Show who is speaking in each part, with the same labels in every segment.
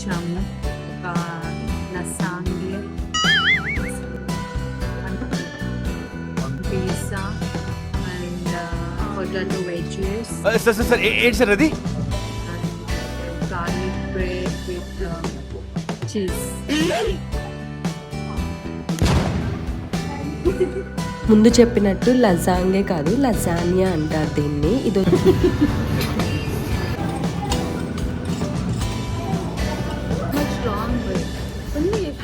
Speaker 1: ఇచ్చాము. ఒక lasagne, pizza and potato wedges
Speaker 2: sir sir sir ఏంటి సార్ అది?
Speaker 1: And garlic bread with cheese.
Speaker 3: ముందు చెప్పినట్టు లజాంగే కాదు లజానియా అంటారు దీన్ని. ఇది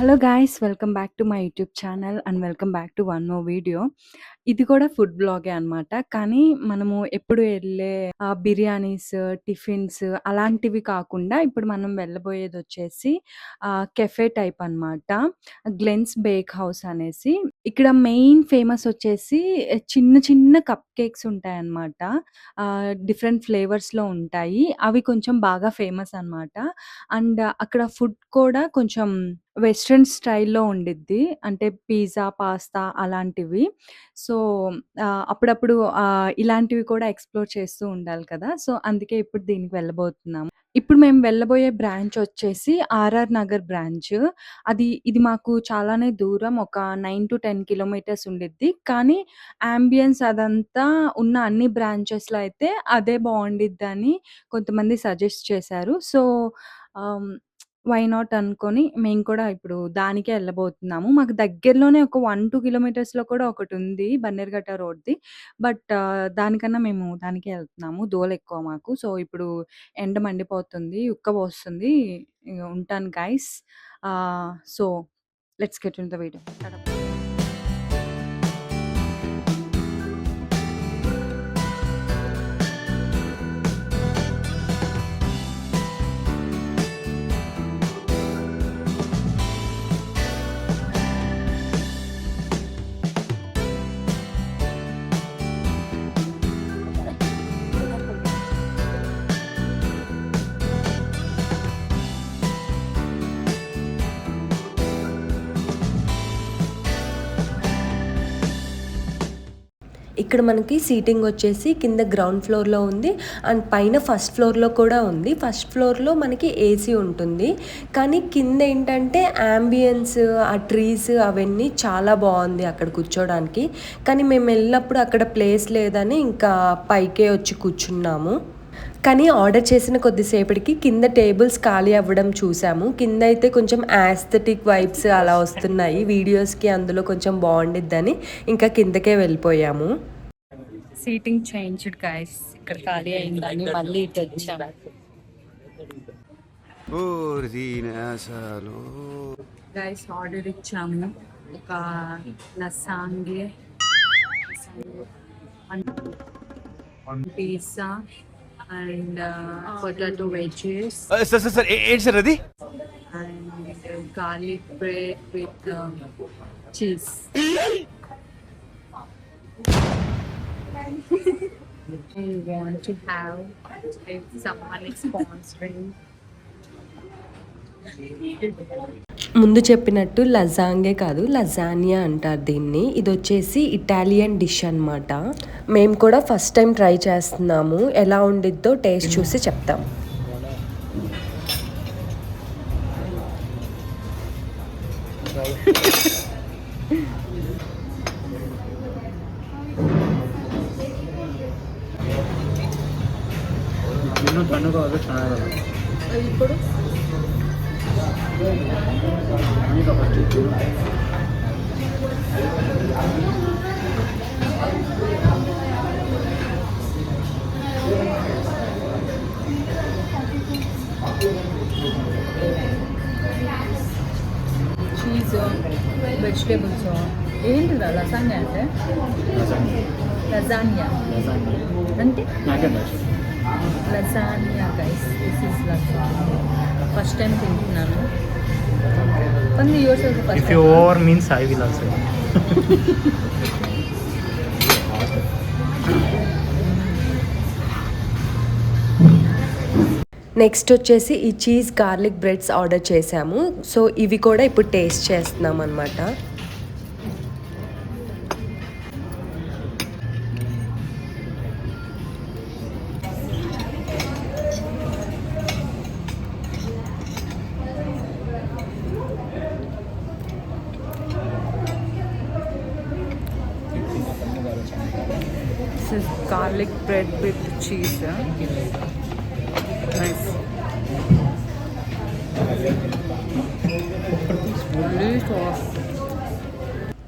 Speaker 3: hello guys, welcome back to my YouTube channel and welcome back to one more video. ఇది కూడా ఫుడ్ బ్లాగే అనమాట. కానీ మనము ఎప్పుడు వెళ్ళే బిర్యానీస్, టిఫిన్స్ అలాంటివి కాకుండా ఇప్పుడు మనం వెళ్ళబోయేది వచ్చేసి కెఫే టైప్ అనమాట. గ్లెన్స్ బేక్ హౌస్ అనేసి. ఇక్కడ మెయిన్ ఫేమస్ వచ్చేసి చిన్న చిన్న కప్ కేక్స్ ఉంటాయన్నమాట. డిఫరెంట్ ఫ్లేవర్స్‌లో ఉంటాయి. అవి కొంచెం బాగా ఫేమస్ అనమాట. అండ్ అక్కడ ఫుడ్ కూడా కొంచెం వెస్టర్న్ స్టైల్‌లో ఉండిద్ది. అంటే పిజ్జా, పాస్తా అలాంటివి. సో, అప్పుడప్పుడు ఇలాంటివి కూడా ఎక్స్‌ప్లోర్ చేస్తూ ఉండాలి కదా! సో, అందుకే ఇప్పుడు దీనికి వెళ్ళబోతున్నాము. ఇప్పుడు మేము వెళ్ళబోయే బ్రాంచ్ వచ్చేసి ఆర్ఆర్ నగర్ బ్రాంచ్. ఇది మాకు చాలానే దూరం. ఒక 9-10 కిలోమీటర్స్ ఉండిద్ది. కానీ యాంబియన్స్ అదంతా ఉన్న అన్ని బ్రాంచెస్‌లో అయితే అదే బావుండిద్దని కొంతమంది సజెస్ట్ చేశారు. సో, ఆహ్, వై నాట్ అనుకోని మేము కూడా ఇప్పుడు దానికే ఎళ్ళబోతున్నాము. మాకు దగ్గరలోనే ఒక 1-2 కిలోమీటర్స్‌లో కూడా ఒకటుంది బన్నెర్ఘట్ట రోడ్‌ది. బట్ దానికన్నా మేము దానికే ఎళ్తున్నాము. దూలెక్కువ మాకు. సో, ఇప్పుడు ఎండ మండిపోతుంది. ఉక్కబోస్తుంది. ఇగ ఉంటాను guys. So, let's get into the video. ఇక్కడ మనకి సీటింగ్ వచ్చేసి కింద గ్రౌండ్ ఫ్లోర్‌లో ఉంది. అండ్ పైన ఫస్ట్ ఫ్లోర్‌లో కూడా ఉంది. ఫస్ట్ ఫ్లోర్‌లో మనకి ఏసీ ఉంటుంది. కానీ కింద ఏంటంటే యాంబియన్స్, ఆ ట్రీస్ అవన్నీ చాలా బాగుంది అక్కడ కూర్చోడానికి. కానీ మేము వెళ్ళినప్పుడు అక్కడ ప్లేస్ లేదని ఇంకా పైకే వచ్చి కూర్చున్నాము. కానీ ఆర్డర్ చేసిన కొద్దిసేపటికి కింద టేబుల్స్ ఖాళీ అవ్వడం చూసాము. కింద అయితే కొంచెం యాస్థెటిక్ వైబ్స్ అలా వస్తున్నాయి. వీడియోస్‌కి అందులో కొంచెం బాగుండిద్దని ఇంకా కిందకే వెళ్ళిపోయాము.
Speaker 1: Seating changed guys. ఇక్కడ ఖాళీ అయిందని మళ్ళీ ఇటు వచ్చాము. గైస్ ఆర్డర్ ఇచ్చాము. ఒక lasagne, pizza and potato wedges
Speaker 2: sir sir sir ఏంటి సార్ అది?
Speaker 1: and garlic bread with cheese. I want to have if someone is sponsoring.
Speaker 3: ముందు చెప్పినట్టు లజాంగే కాదు లజానియా అంటారు దీన్ని. ఇది వచ్చేసి ఇటాలియన్ డిష్ అనమాట. మేము కూడా ఫస్ట్ టైం ట్రై చేస్తున్నాము. ఎలా ఉండిద్దో టేస్ట్ చూసి చెప్తాం.
Speaker 1: ఇప్పుడు చీజ్, వెజిటేబుల్స్ ఏంటిదా లసాన్యా అంటే? లజానియా అంటే lasagne guys. This is lasagne. First time తింటున్నాను. Only yourself first.
Speaker 4: If you over means I will also.
Speaker 3: Next వచ్చేసి ఈ చీజ్ గార్లిక్ బ్రెడ్స్ ఆర్డర్ చేసాము. సో ఇవి కూడా ఇప్పుడు టేస్ట్ చేస్తున్నాం అనమాట. garlic bread with cheese. Nice. Really sauce.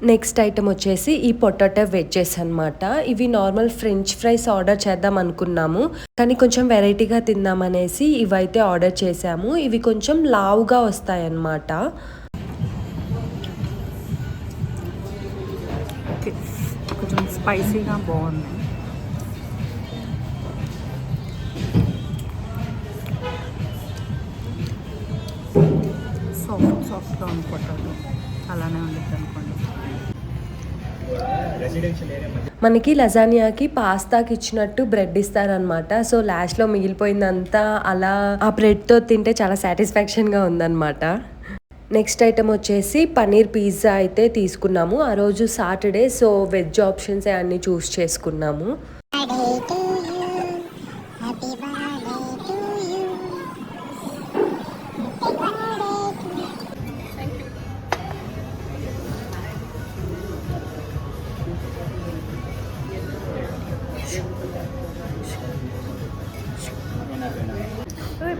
Speaker 5: Next item వచ్చేసి ఈ పొటాటో వెజ్జెస్ అన్నమాట. ఇవి నార్మల్ ఫ్రెంచ్ ఫ్రైస్ ఆర్డర్ చేద్దాం అనుకున్నాము, కానీ కొంచెం వెరైటీగా తిందామనేసి ఇవైతే ఆర్డర్ చేసాము. ఇవి కొంచెం లావుగా వస్తాయి అన్నమాట.
Speaker 3: కొంచెం స్పైసీగా బాగుంది. సాఫ్ట్గా ఉంది పొటాటో, అలానే ఉంటుంది అనుకోండి.
Speaker 5: మనకి లజానియాకి పాస్తాకి ఇచ్చినట్టు బ్రెడ్ ఇస్తారనమాట. సో లాస్ట్లో మిగిలిపోయిందంతా అలా ఆ బ్రెడ్తో తింటే చాలా సాటిస్ఫాక్షన్గా ఉందన్నమాట. నెక్స్ట్ ఐటమ్ వచ్చేసి పన్నీర్ పిజ్జా అయితే తీసుకున్నాము. ఆ రోజు సాటర్డే, సో వెజ్ ఆప్షన్స్ అన్నీ చూస్ చేసుకున్నాము.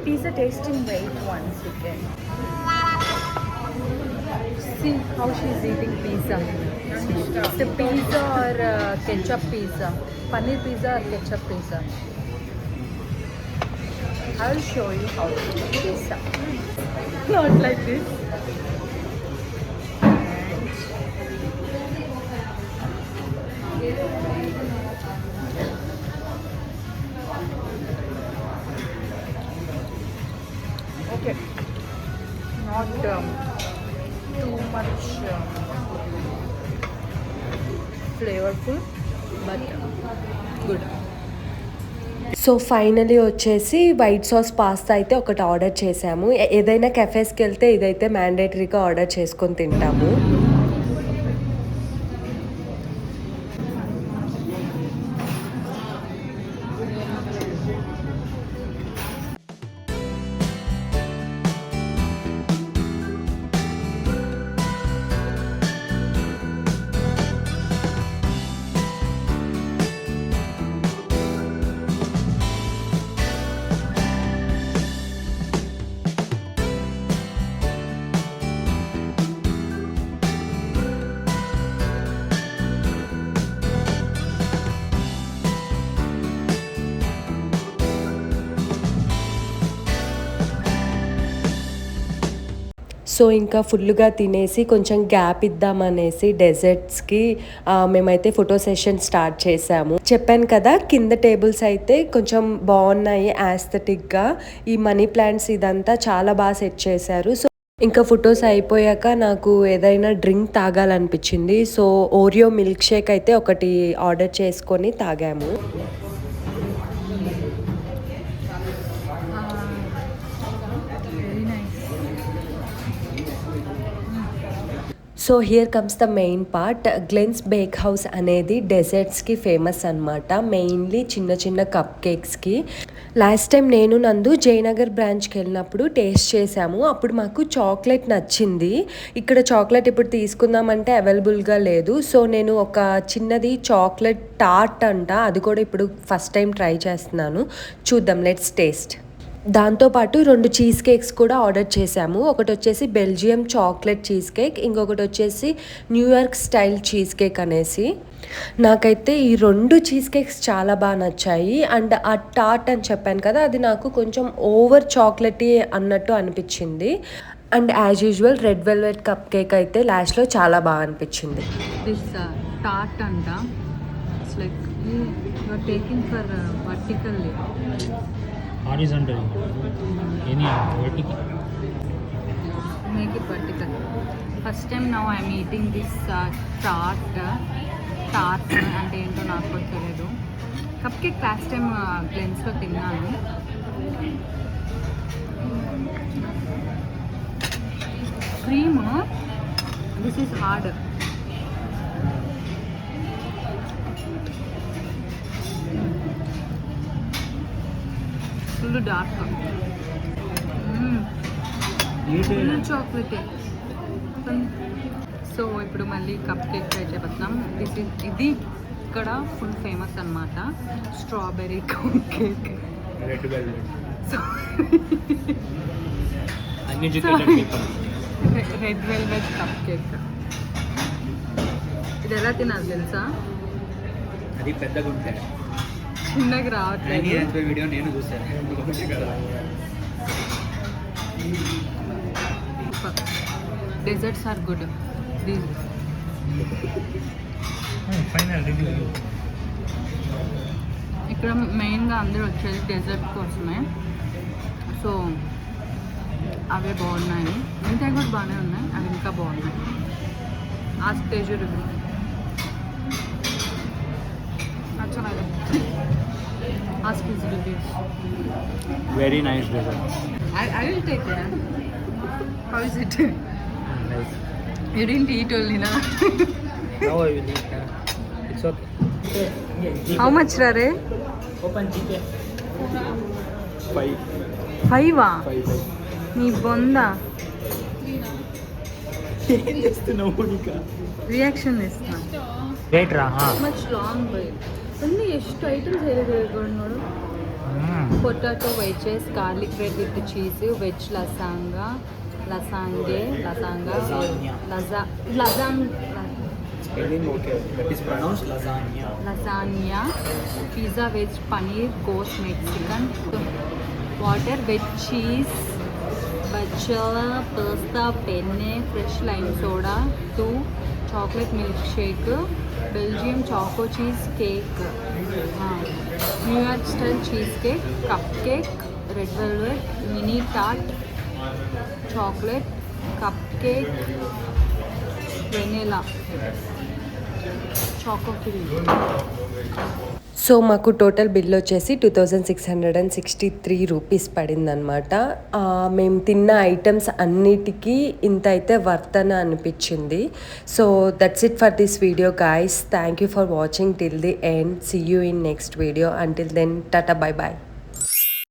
Speaker 3: Pizza tasting wait once again. See how she's eating pizza. It's a pizza or ketchup pizza. Paneer pizza or ketchup pizza. I'll show you how to eat pizza. Not like this. Okay, not too much flavorful, but good.
Speaker 5: So finally వచ్చేసి white sauce pasta అయితే ఒకటి order చేసాము. ఏదైనా కెఫేస్కి వెళ్తే ఇదైతే మ్యాండేటరీగా order చేసుకొని తింటాము. So ఇంకా ఫుల్గా తినేసి కొంచెం గ్యాప్ ఇద్దామనేసి డెజర్ట్స్కి మేమైతే ఫోటో సెషన్ స్టార్ట్ చేసాము. చెప్పాను కదా, కింద టేబుల్స్ అయితే కొంచెం బాగున్నాయి యాస్థెటిక్గా. ఈ మనీ ప్లాంట్స్ ఇదంతా చాలా బాగా సెట్ చేశారు. సో ఇంకా ఫొటోస్ అయిపోయాక నాకు ఏదైనా డ్రింక్ తాగాలనిపించింది. సో ఓరియో మిల్క్ షేక్ అయితే ఒకటి ఆర్డర్ చేసుకొని తాగాము. So here comes the main part. Glen's bake house అనేది డెజర్ట్స్కి ఫేమస్ అనమాట, మెయిన్లీ చిన్న చిన్న కప్ కేక్స్కి. లాస్ట్ టైం నేను నందు జయనగర్ బ్రాంచ్కి వెళ్ళినప్పుడు టేస్ట్ చేసాము. అప్పుడు మాకు చాక్లెట్ నచ్చింది. ఇక్కడ చాక్లెట్ ఇప్పుడు తీసుకుందామంటే అవైలబుల్గా లేదు. సో నేను ఒక చిన్నది చాక్లెట్ టార్ట్ అంట, అది కూడా ఇప్పుడు ఫస్ట్ టైం ట్రై చేస్తున్నాను. చూద్దాం, లెట్స్ టేస్ట్. దాంతోపాటు 2 చీజ్ కేక్స్ కూడా ఆర్డర్ చేసాము. ఒకటి వచ్చేసి బెల్జియం చాక్లెట్ చీజ్ కేక్, ఇంకొకటి వచ్చేసి న్యూయార్క్ స్టైల్ చీజ్ కేక్ అనేసి. నాకైతే ఈ 2 చీజ్ కేక్స్ చాలా బాగా నచ్చాయి. అండ్ ఆ టార్ట్ అని చెప్పాను కదా, అది నాకు కొంచెం ఓవర్ చాక్లెటీ అన్నట్టు అనిపించింది. And as usual red velvet cup cake అయితే లాస్ట్లో చాలా బాగా అనిపించింది.
Speaker 3: దిస్ టార్ట్ అంట, it's like you are taking for vertically.
Speaker 4: Horizontal. Any vertical.
Speaker 3: Make it vertical. First time now I am eating this tart అంటే ఏంటో నాకు కూడా తెలియదు. కప్ కేక్ లాస్ట్ టైం గ్లెన్స్లో తిన్నాను. Cream, this is hard. Full dark, full chocolate. So ఇప్పుడు మళ్ళీ cup cake try చేయబోతున్నాం. ఇది
Speaker 1: ఇక్కడ ఫుల్ ఫేమస్ అన్నమాట strawberry cake.
Speaker 4: Red velvet
Speaker 1: so
Speaker 4: uneducated people.
Speaker 1: Red velvet cup cake. ఇది ఎలా తినాలి తెలుసా?
Speaker 4: అది పెద్దగా ఉంటాయి.
Speaker 1: చిన్నగా రావట్లేదు.
Speaker 4: వీడియో నేను చూసాను.
Speaker 1: Desserts are good.
Speaker 4: Final review.
Speaker 1: ఇక్కడ మెయిన్గా అందరూ వచ్చేది డెజర్ట్ కోసమే. సో అవే బాగున్నాయి. మిగతా కూడా బాగానే ఉన్నాయి, అవి ఇంకా బాగున్నాయి. ఆ స్టేజ్ రివ్యూ నచ్చలేదు. Ask his reviews.
Speaker 4: Very nice dessert.
Speaker 1: I will take that. How is it?
Speaker 4: Nice.
Speaker 1: You didn't eat only, na?
Speaker 4: Now I will eat. It's okay.
Speaker 1: How much, Rare?
Speaker 4: Open chicken. 5.
Speaker 1: 5?
Speaker 4: 5.
Speaker 1: నీ బొందా
Speaker 4: ఏం చేస్తున్నావు Monica?
Speaker 1: Reaction ఇస్తున్నా.
Speaker 4: Wait రా.
Speaker 1: Much long wait ఉంది. ಎಷ್ಟು items ಹೇಳಿದ್ರು ನೋಡು. Potato wedges, garlic bread with cheese, veg lasagna, lasagne,
Speaker 4: Spelling okay. That is pronounced lasagna.
Speaker 1: Lasagna, pizza veg paneer, goes Mexican, water veg cheese, బచ్చలా, pasta, penne, fresh lime soda, 2 chocolate milk shake, Belgium choco cheese cake, New York style cheese cake, cup cake, red velvet, mini tart, chocolate, cup cake, vanilla, choco cream.
Speaker 5: So మాకు total bill వచ్చేసి 2663 rupees పడిందనమాట. మేము తిన్న items అన్నిటికీ ఇంత అయితే వర్తన అనిపించింది. So that's it for this video guys. Thank you for watching till the end. See you in next video. Until then tata, bye bye.